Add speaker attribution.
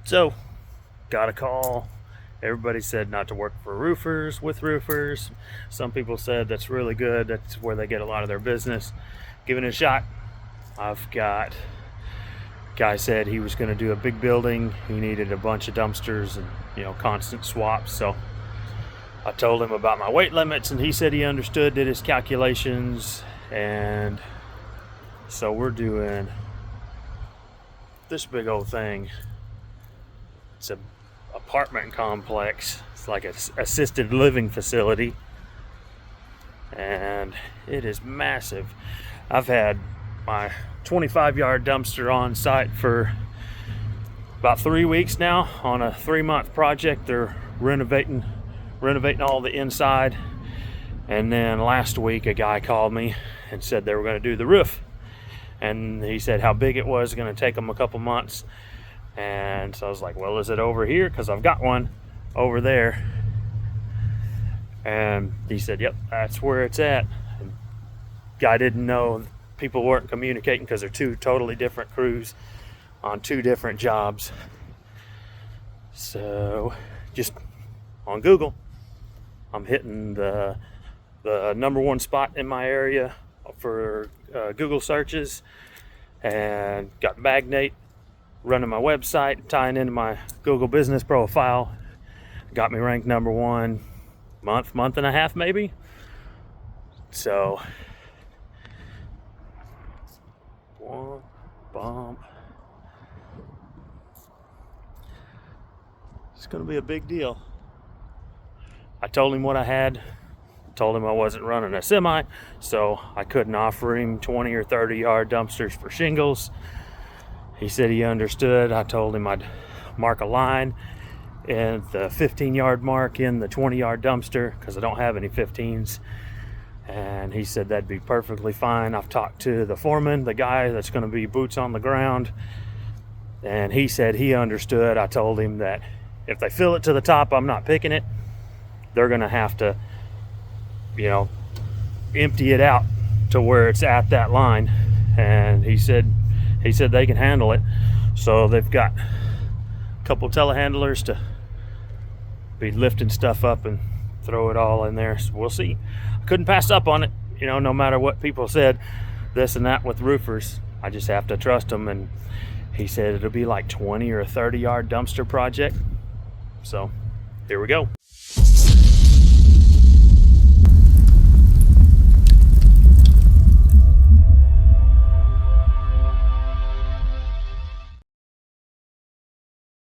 Speaker 1: So, got a call. Everybody said not to work for roofers, with roofers. Some people said that's really good. That's where they get a lot of their business. Giving it a shot. I've got guy said he was going to do a big building. He needed a bunch of dumpsters and constant swaps. So I told him about my weight limits, and he said he understood, did his calculations, and so we're doing this big old thing. It's an apartment complex. It's like an assisted living facility, and it is massive. I've had my 25-yard dumpster on site for about 3 weeks now on a 3-month project. They're renovating all the inside, and then last week a guy called me and said they were going to do the roof, and he said how big it was going to take them a couple months. And so I was like, well, is it over here? Because I've got one over there. And he said, yep, that's where it's at. And guy didn't know people weren't communicating because they're two totally different crews on two different jobs. So just on Google, I'm hitting the number one spot in my area for Google searches, and got Magnate running my website, tying into my Google business profile. Got me ranked number one month and a half maybe. So one bump. It's gonna be a big deal. I told him what I had. Told him I wasn't running a semi, so I couldn't offer him 20 or 30 yard dumpsters for shingles. He said he understood. I told him I'd mark a line at the 15-yard mark in the 20-yard dumpster because I don't have any 15s. And he said that'd be perfectly fine. I've talked to the foreman, the guy that's going to be boots on the ground, and he said he understood. I told him that if they fill it to the top, I'm not picking it. They're going to have to, empty it out to where it's at that line. And he said they can handle it. So they've got a couple telehandlers to be lifting stuff up and throw it all in there. So we'll see. I couldn't pass up on it, no matter what people said, this and that with roofers. I just have to trust them. And he said it'll be like 20 or 30 yard dumpster project. So here we go.